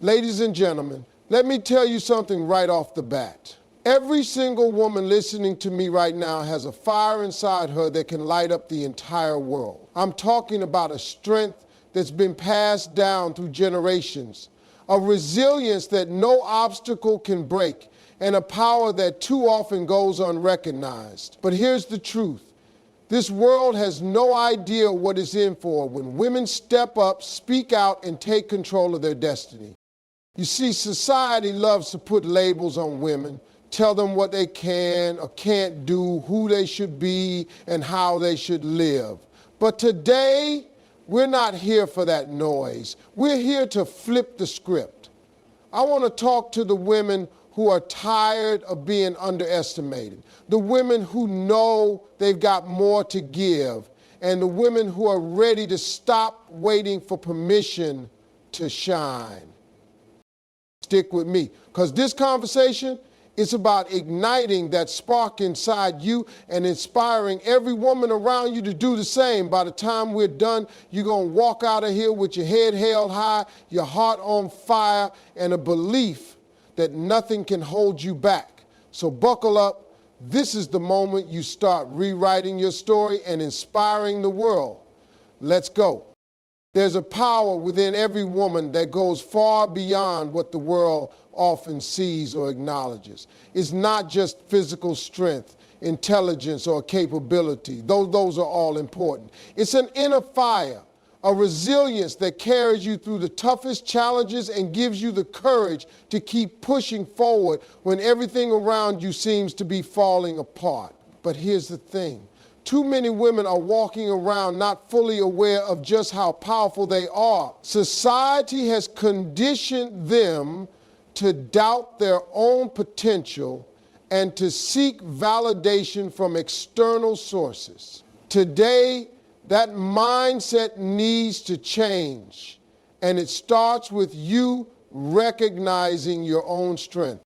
Ladies and gentlemen, let me tell you something right off the bat. Every single woman listening to me right now has a fire inside her that can light up the entire world. I'm talking about a strength that's been passed down through generations, a resilience that no obstacle can break, and a power that too often goes unrecognized. But here's the truth. This world has no idea what it's in for when women step up, speak out, and take control of their destiny. You see, society loves to put labels on women, tell them what they can or can't do, who they should be, and how they should live. But today, we're not here for that noise. We're here to flip the script. I want to talk to the women who are tired of being underestimated, the women who know they've got more to give, and the women who are ready to stop waiting for permission to shine. Stick with me, because this conversation is about igniting that spark inside you and inspiring every woman around you to do the same. By the time we're done, you're going to walk out of here with your head held high, your heart on fire, and a belief that nothing can hold you back. So buckle up. This is the moment you start rewriting your story and inspiring the world. Let's go. There's a power within every woman that goes far beyond what the world often sees or acknowledges. It's not just physical strength, intelligence, or capability. Those are all important. It's an inner fire, a resilience that carries you through the toughest challenges and gives you the courage to keep pushing forward when everything around you seems to be falling apart. But here's the thing. Too many women are walking around not fully aware of just how powerful they are. Society has conditioned them to doubt their own potential and to seek validation from external sources. Today, that mindset needs to change, and it starts with you recognizing your own strength.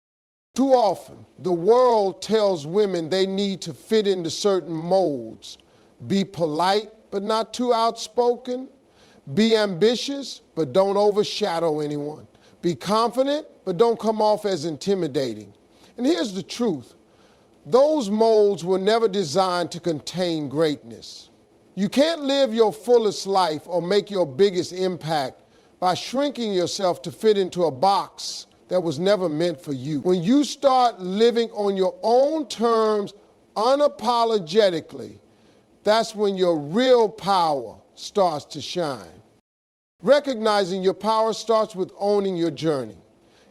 Too often, the world tells women they need to fit into certain molds. Be polite, but not too outspoken. Be ambitious, but don't overshadow anyone. Be confident, but don't come off as intimidating. And here's the truth. Those molds were never designed to contain greatness. You can't live your fullest life or make your biggest impact by shrinking yourself to fit into a box that was never meant for you. When you start living on your own terms unapologetically, that's when your real power starts to shine. Recognizing your power starts with owning your journey.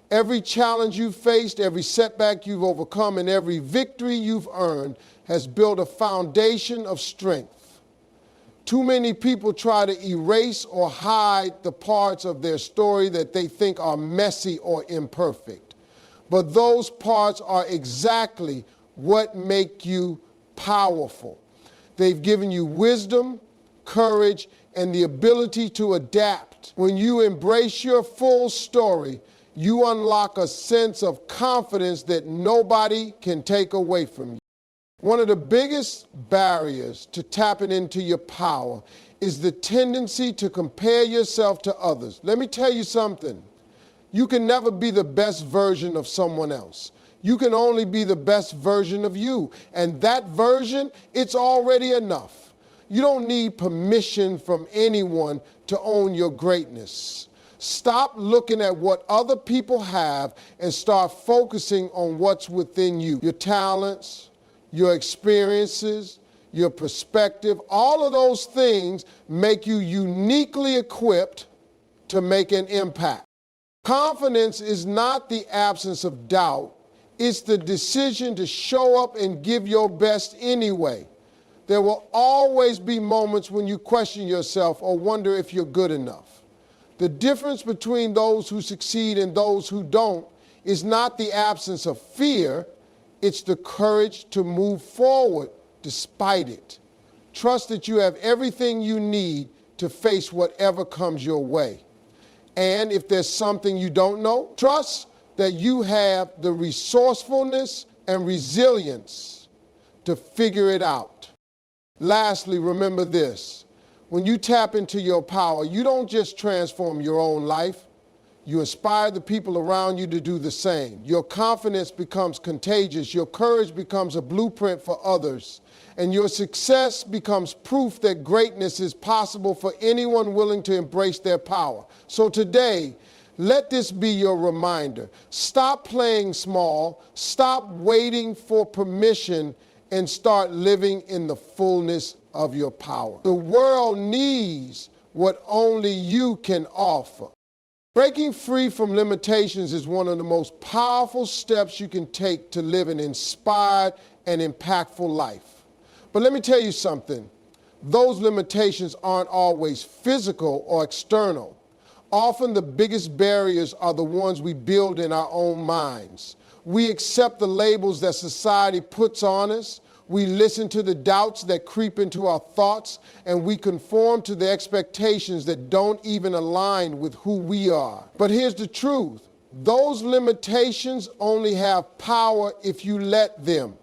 Every challenge you've faced, every setback you've overcome, and every victory you've earned has built a foundation of strength. Too many people try to erase or hide the parts of their story that they think are messy or imperfect. But those parts are exactly what make you powerful. They've given you wisdom, courage, and the ability to adapt. When you embrace your full story, you unlock a sense of confidence that nobody can take away from you. One of the biggest barriers to tapping into your power is the tendency to compare yourself to others. Let me tell you something. You can never be the best version of someone else. You can only be the best version of you. And that version, it's already enough. You don't need permission from anyone to own your greatness. Stop looking at what other people have and start focusing on what's within you. Your talents, your experiences, your perspective, all of those things make you uniquely equipped to make an impact. Confidence is not the absence of doubt. It's the decision to show up and give your best anyway. There will always be moments when you question yourself or wonder if you're good enough. The difference between those who succeed and those who don't is not the absence of fear. It's the courage to move forward despite it. Trust that you have everything you need to face whatever comes your way. And if there's something you don't know, trust that you have the resourcefulness and resilience to figure it out. Lastly, remember this. When you tap into your power, you don't just transform your own life, You inspire the people around you to do the same. Your confidence becomes contagious. Your courage becomes a blueprint for others. And your success becomes proof that greatness is possible for anyone willing to embrace their power. So today, let this be your reminder. Stop playing small, stop waiting for permission, and start living in the fullness of your power. The world needs what only you can offer. Breaking free from limitations is one of the most powerful steps you can take to live an inspired and impactful life. But let me tell you something. Those limitations aren't always physical or external. Often the biggest barriers are the ones we build in our own minds. We accept the labels that society puts on us. We listen to the doubts that creep into our thoughts, and we conform to the expectations that don't even align with who we are. But here's the truth. Those limitations only have power if you let them.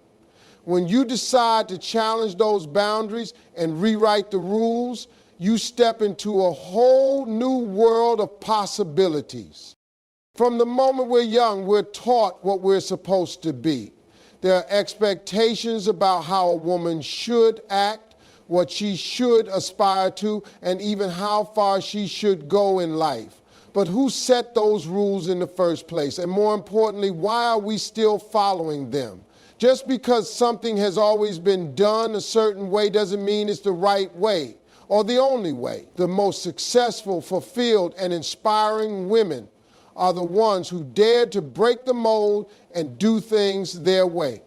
When you decide to challenge those boundaries and rewrite the rules, you step into a whole new world of possibilities. From the moment we're young, we're taught what we're supposed to be. There are expectations about how a woman should act, what she should aspire to, and even how far she should go in life. But who set those rules in the first place? And more importantly, why are we still following them? Just because something has always been done a certain way doesn't mean it's the right way or the only way. The most successful, fulfilled, and inspiring women are the ones who dared to break the mold and do things their way.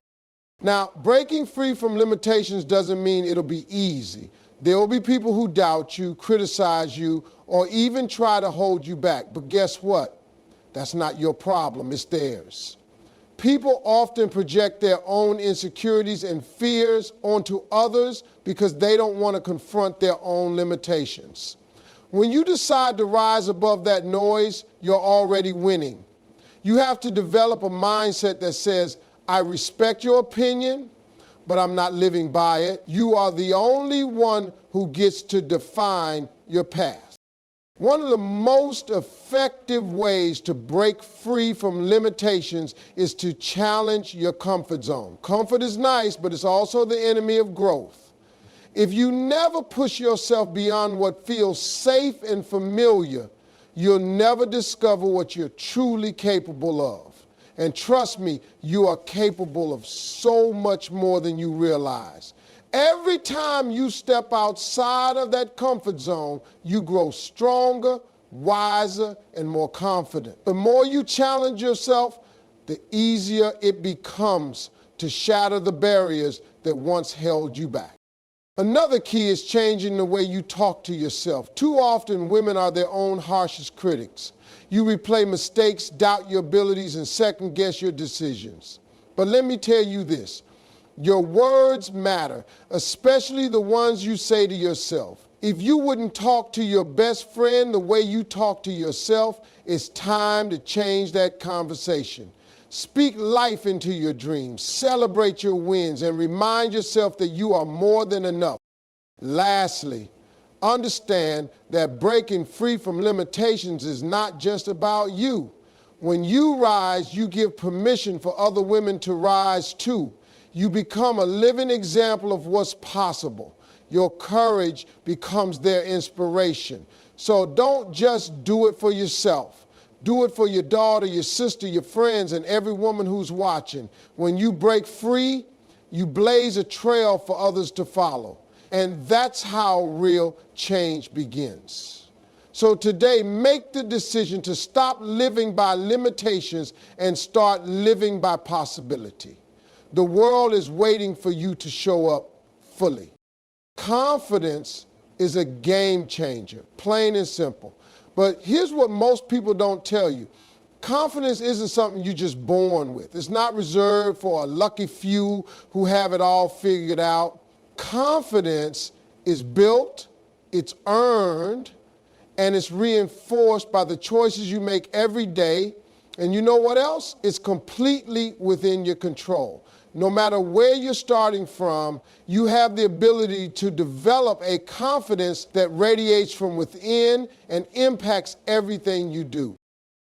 Now, breaking free from limitations doesn't mean it'll be easy. There will be people who doubt you, criticize you, or even try to hold you back. But guess what? That's not your problem, it's theirs. People often project their own insecurities and fears onto others because they don't want to confront their own limitations. When you decide to rise above that noise, you're already winning. You have to develop a mindset that says, I respect your opinion, but I'm not living by it. You are the only one who gets to define your path. One of the most effective ways to break free from limitations is to challenge your comfort zone. Comfort is nice, but it's also the enemy of growth. If you never push yourself beyond what feels safe and familiar, you'll never discover what you're truly capable of. And trust me, you are capable of so much more than you realize. Every time you step outside of that comfort zone, you grow stronger, wiser, and more confident. The more you challenge yourself, the easier it becomes to shatter the barriers that once held you back. Another key is changing the way you talk to yourself. Too often, women are their own harshest critics. You replay mistakes, doubt your abilities, and second-guess your decisions. But let me tell you this. Your words matter, especially the ones you say to yourself. If you wouldn't talk to your best friend the way you talk to yourself, it's time to change that conversation. Speak life into your dreams, celebrate your wins, and remind yourself that you are more than enough. Lastly, understand that breaking free from limitations is not just about you. When you rise, you give permission for other women to rise too. You become a living example of what's possible. Your courage becomes their inspiration. So don't just do it for yourself. Do it for your daughter, your sister, your friends, and every woman who's watching. When you break free, you blaze a trail for others to follow. And that's how real change begins. So today, make the decision to stop living by limitations and start living by possibility. The world is waiting for you to show up fully. Confidence is a game changer, plain and simple. But here's what most people don't tell you. Confidence isn't something you're just born with. It's not reserved for a lucky few who have it all figured out. Confidence is built, it's earned, and it's reinforced by the choices you make every day. And you know what else? It's completely within your control. No matter where you're starting from, you have the ability to develop a confidence that radiates from within and impacts everything you do.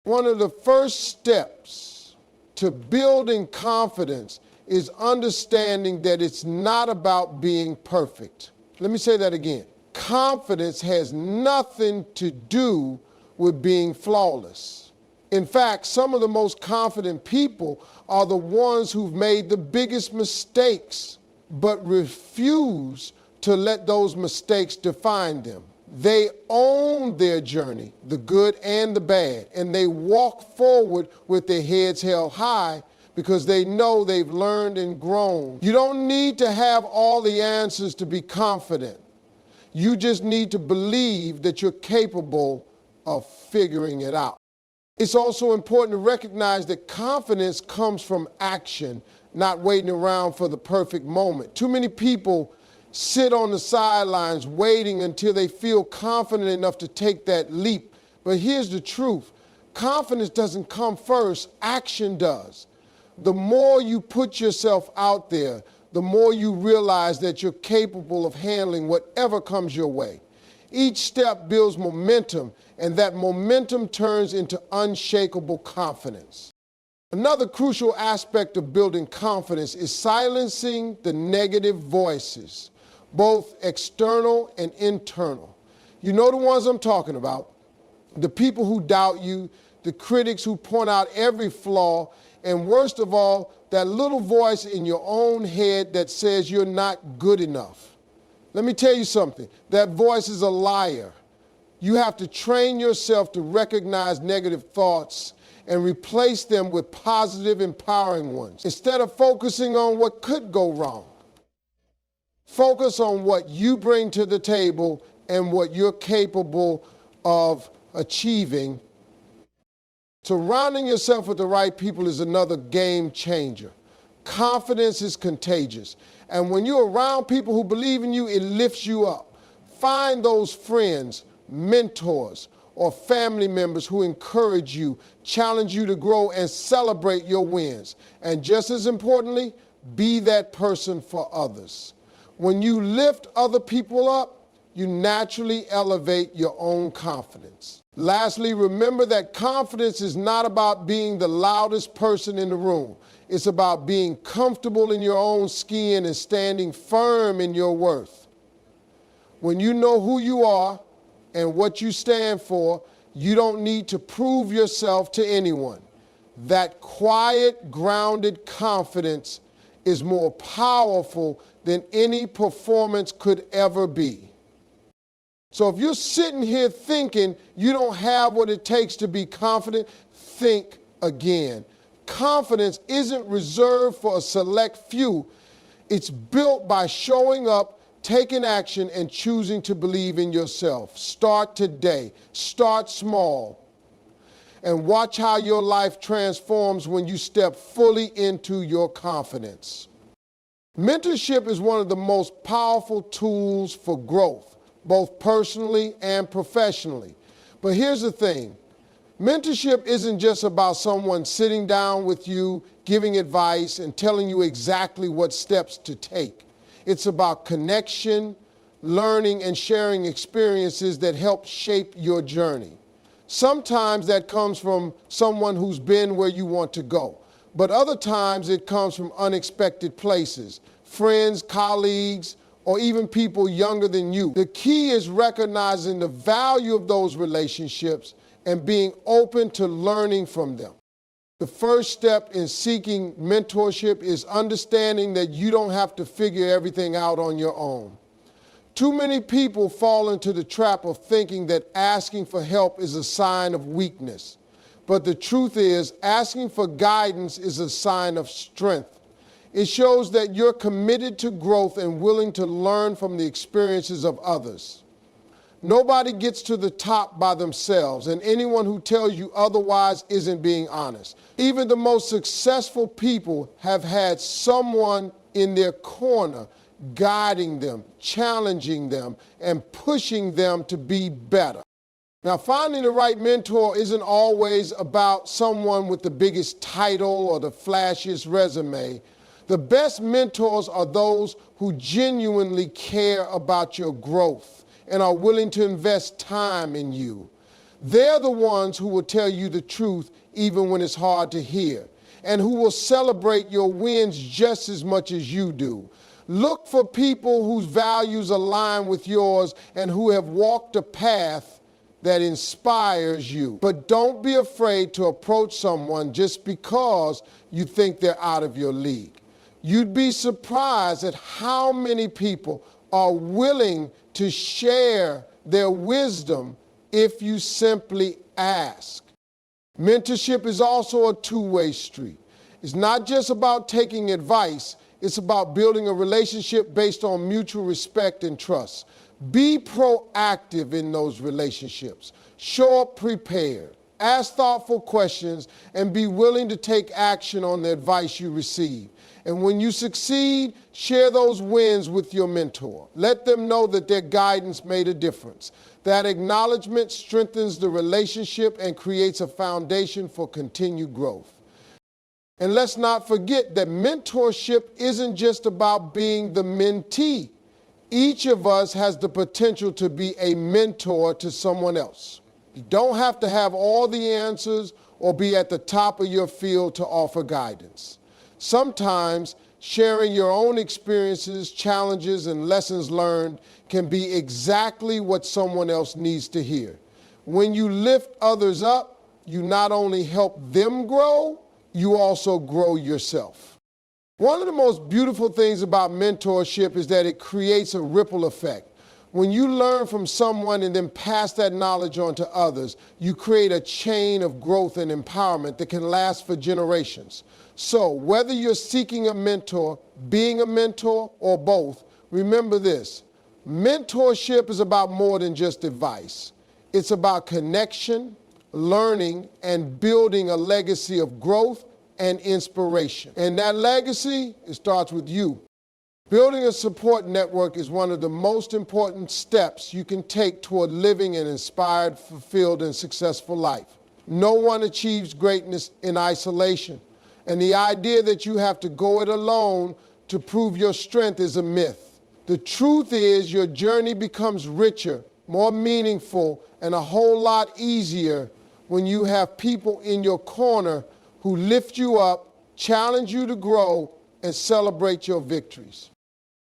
One of the first steps to building confidence is understanding that it's not about being perfect. Let me say that again. Confidence has nothing to do with being flawless. In fact, some of the most confident people are the ones who've made the biggest mistakes, but refuse to let those mistakes define them. They own their journey, the good and the bad, and they walk forward with their heads held high because they know they've learned and grown. You don't need to have all the answers to be confident. You just need to believe that you're capable of figuring it out. It's also important to recognize that confidence comes from action, not waiting around for the perfect moment. Too many people sit on the sidelines waiting until they feel confident enough to take that leap. But here's the truth. Confidence doesn't come first, action does. The more you put yourself out there, the more you realize that you're capable of handling whatever comes your way. Each step builds momentum, and that momentum turns into unshakable confidence. Another crucial aspect of building confidence is silencing the negative voices, both external and internal. You know the ones I'm talking about. The people who doubt you, the critics who point out every flaw, and worst of all, that little voice in your own head that says you're not good enough. Let me tell you something. That voice is a liar. You have to train yourself to recognize negative thoughts and replace them with positive, empowering ones. Instead of focusing on what could go wrong, focus on what you bring to the table and what you're capable of achieving. Surrounding yourself with the right people is another game changer. Confidence is contagious. And when you're around people who believe in you, it lifts you up. Find those friends, mentors, or family members who encourage you, challenge you to grow, and celebrate your wins. And just as importantly, be that person for others. When you lift other people up, you naturally elevate your own confidence. Lastly, remember that confidence is not about being the loudest person in the room. It's about being comfortable in your own skin and standing firm in your worth. When you know who you are and what you stand for, you don't need to prove yourself to anyone. That quiet, grounded confidence is more powerful than any performance could ever be. So if you're sitting here thinking you don't have what it takes to be confident, think again. Confidence isn't reserved for a select few. It's built by showing up, taking action, and choosing to believe in yourself. Start today. Start small. And watch how your life transforms when you step fully into your confidence. Mentorship is one of the most powerful tools for growth, both personally and professionally. But here's the thing. Mentorship isn't just about someone sitting down with you, giving advice, and telling you exactly what steps to take. It's about connection, learning, and sharing experiences that help shape your journey. Sometimes that comes from someone who's been where you want to go. But other times it comes from unexpected places, friends, colleagues, or even people younger than you. The key is recognizing the value of those relationships and being open to learning from them. The first step in seeking mentorship is understanding that you don't have to figure everything out on your own. Too many people fall into the trap of thinking that asking for help is a sign of weakness. But the truth is, asking for guidance is a sign of strength. It shows that you're committed to growth and willing to learn from the experiences of others. Nobody gets to the top by themselves, and anyone who tells you otherwise isn't being honest. Even the most successful people have had someone in their corner guiding them, challenging them, and pushing them to be better. Now, finding the right mentor isn't always about someone with the biggest title or the flashiest resume. The best mentors are those who genuinely care about your growth and are willing to invest time in you. They're the ones who will tell you the truth even when it's hard to hear, and who will celebrate your wins just as much as you do. Look for people whose values align with yours and who have walked a path that inspires you. But don't be afraid to approach someone just because you think they're out of your league. You'd be surprised at how many people are willing to share their wisdom if you simply ask. Mentorship is also a two-way street. It's not just about taking advice, it's about building a relationship based on mutual respect and trust. Be proactive in those relationships. Show up prepared. Ask thoughtful questions and be willing to take action on the advice you receive. And when you succeed, share those wins with your mentor. Let them know that their guidance made a difference. That acknowledgement strengthens the relationship and creates a foundation for continued growth. And let's not forget that mentorship isn't just about being the mentee. Each of us has the potential to be a mentor to someone else. You don't have to have all the answers or be at the top of your field to offer guidance. Sometimes sharing your own experiences, challenges, and lessons learned can be exactly what someone else needs to hear. When you lift others up, you not only help them grow, you also grow yourself. One of the most beautiful things about mentorship is that it creates a ripple effect. When you learn from someone and then pass that knowledge on to others, you create a chain of growth and empowerment that can last for generations. So whether you're seeking a mentor, being a mentor, or both, remember this: mentorship is about more than just advice. It's about connection, learning, and building a legacy of growth and inspiration. And that legacy, it starts with you. Building a support network is one of the most important steps you can take toward living an inspired, fulfilled, and successful life. No one achieves greatness in isolation, and the idea that you have to go it alone to prove your strength is a myth. The truth is, your journey becomes richer, more meaningful, and a whole lot easier when you have people in your corner who lift you up, challenge you to grow, and celebrate your victories.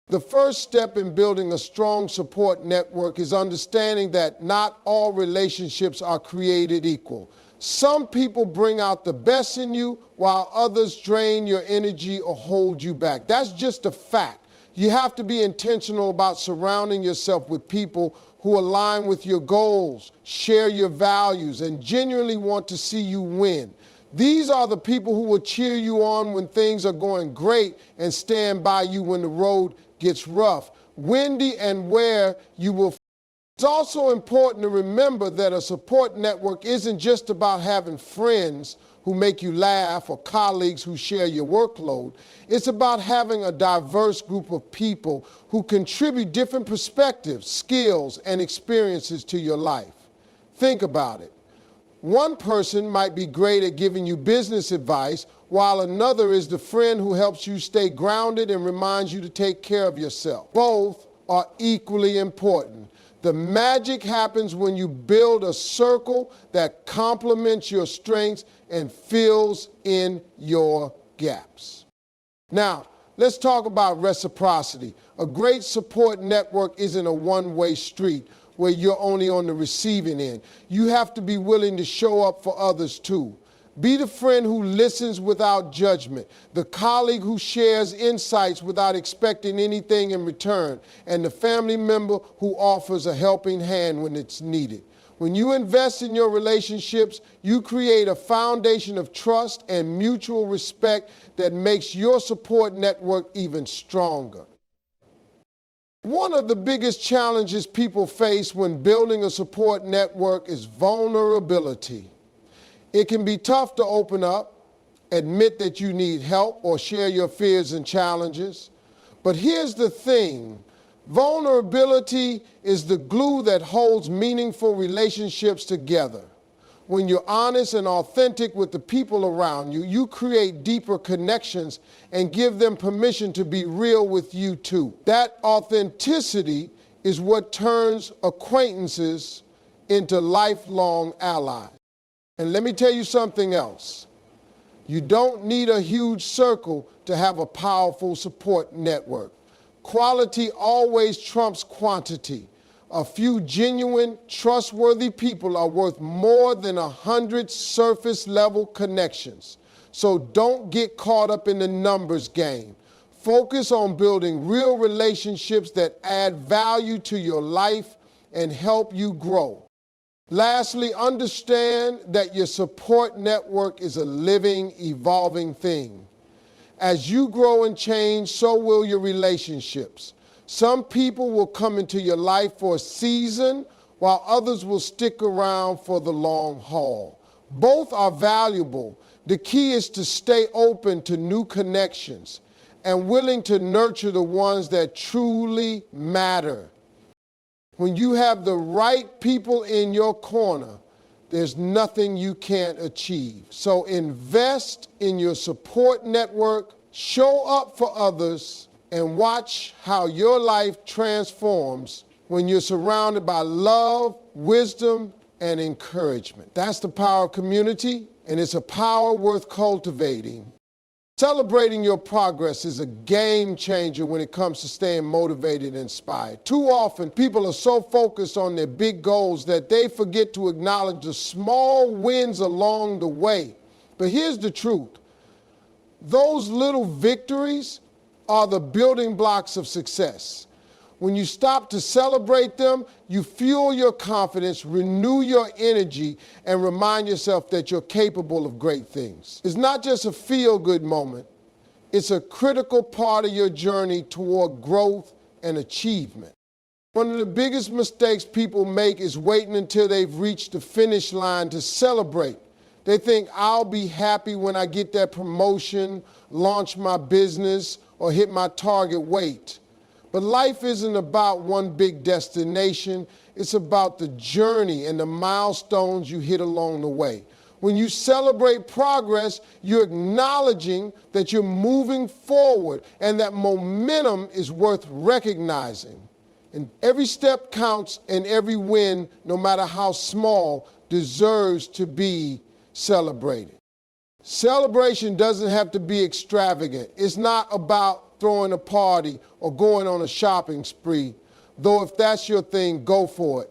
The first step in building a strong support network is understanding that not all relationships are created equal. Some people bring out the best in you, while others drain your energy or hold you back. That's just a fact. You have to be intentional about surrounding yourself with people who align with your goals, share your values, and genuinely want to see you win. These are the people who will cheer you on when things are going great and stand by you when the road gets rough, windy, and where you will. It's also important to remember that a support network isn't just about having friends who make you laugh or colleagues who share your workload. It's about having a diverse group of people who contribute different perspectives, skills, and experiences to your life. Think about it. One person might be great at giving you business advice, while another is the friend who helps you stay grounded and reminds you to take care of yourself. Both are equally important. The magic happens when you build a circle that complements your strengths and fills in your gaps. Now, let's talk about reciprocity. A great support network isn't a one-way street where you're only on the receiving end. You have to be willing to show up for others too. Be the friend who listens without judgment, the colleague who shares insights without expecting anything in return, and the family member who offers a helping hand when it's needed. When you invest in your relationships, you create a foundation of trust and mutual respect that makes your support network even stronger. One of the biggest challenges people face when building a support network is vulnerability. It can be tough to open up, admit that you need help, or share your fears and challenges. But here's the thing. Vulnerability is the glue that holds meaningful relationships together. When you're honest and authentic with the people around you, you create deeper connections and give them permission to be real with you too. That authenticity is what turns acquaintances into lifelong allies. And let me tell you something else. You don't need a huge circle to have a powerful support network. Quality always trumps quantity. A few genuine, trustworthy people are worth more than 100 surface-level connections. So don't get caught up in the numbers game. Focus on building real relationships that add value to your life and help you grow. Lastly, understand that your support network is a living, evolving thing. As you grow and change, so will your relationships. Some people will come into your life for a season, while others will stick around for the long haul. Both are valuable. The key is to stay open to new connections and willing to nurture the ones that truly matter. When you have the right people in your corner, there's nothing you can't achieve. So invest in your support network, show up for others, and watch how your life transforms when you're surrounded by love, wisdom, and encouragement. That's the power of community, and it's a power worth cultivating. Celebrating your progress is a game changer when it comes to staying motivated and inspired. Too often, people are so focused on their big goals that they forget to acknowledge the small wins along the way. But here's the truth. Those little victories are the building blocks of success. When you stop to celebrate them, you fuel your confidence, renew your energy, and remind yourself that you're capable of great things. It's not just a feel-good moment. It's a critical part of your journey toward growth and achievement. One of the biggest mistakes people make is waiting until they've reached the finish line to celebrate. They think, I'll be happy when I get that promotion, launch my business, or hit my target weight. But life isn't about one big destination. It's about the journey and the milestones you hit along the way. When you celebrate progress, you're acknowledging that you're moving forward and that momentum is worth recognizing. And every step counts, and every win, no matter how small, deserves to be celebrated. Celebration doesn't have to be extravagant. It's not about throwing a party or going on a shopping spree, though if that's your thing, go for it.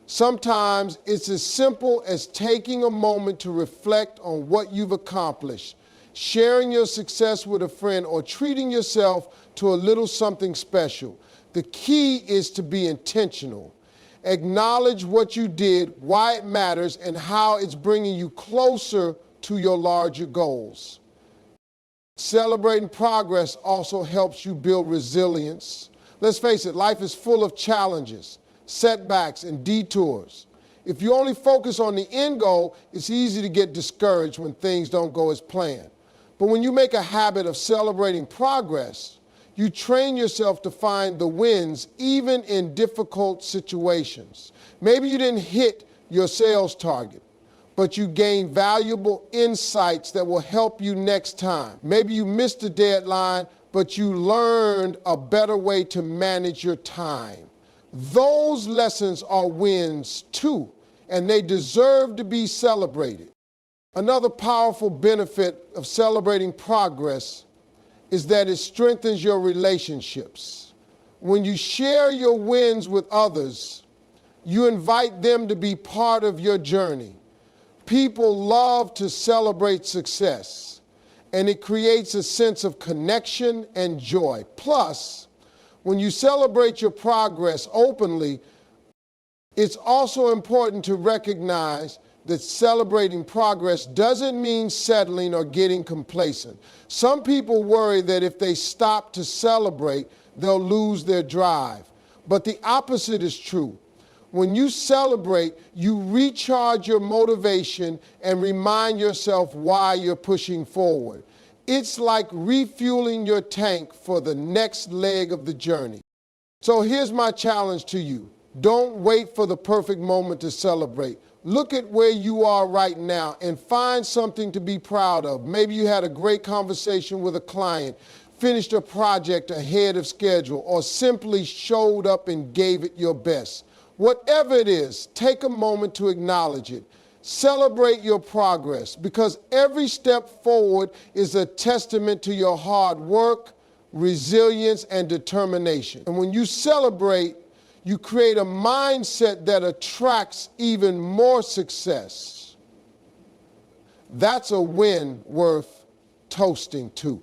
Sometimes it's as simple as taking a moment to reflect on what you've accomplished, sharing your success with a friend, or treating yourself to a little something special. The key is to be intentional. Acknowledge what you did, why it matters, and how it's bringing you closer to your larger goals. Celebrating progress also helps you build resilience. Let's face it, life is full of challenges, setbacks, and detours. If you only focus on the end goal, it's easy to get discouraged when things don't go as planned. But when you make a habit of celebrating progress, you train yourself to find the wins even in difficult situations. Maybe you didn't hit your sales target, but you gain valuable insights that will help you next time. Maybe you missed a deadline, but you learned a better way to manage your time. Those lessons are wins too, and they deserve to be celebrated. Another powerful benefit of celebrating progress is that it strengthens your relationships. When you share your wins with others, you invite them to be part of your journey. People love to celebrate success, and it creates a sense of connection and joy. Plus, when you celebrate your progress openly, it's also important to recognize that celebrating progress doesn't mean settling or getting complacent. Some people worry that if they stop to celebrate, they'll lose their drive. But the opposite is true. When you celebrate, you recharge your motivation and remind yourself why you're pushing forward. It's like refueling your tank for the next leg of the journey. So here's my challenge to you. Don't wait for the perfect moment to celebrate. Look at where you are right now and find something to be proud of. Maybe you had a great conversation with a client, finished a project ahead of schedule, or simply showed up and gave it your best. Whatever it is, take a moment to acknowledge it. Celebrate your progress, because every step forward is a testament to your hard work, resilience, and determination. And when you celebrate, you create a mindset that attracts even more success. That's a win worth toasting to.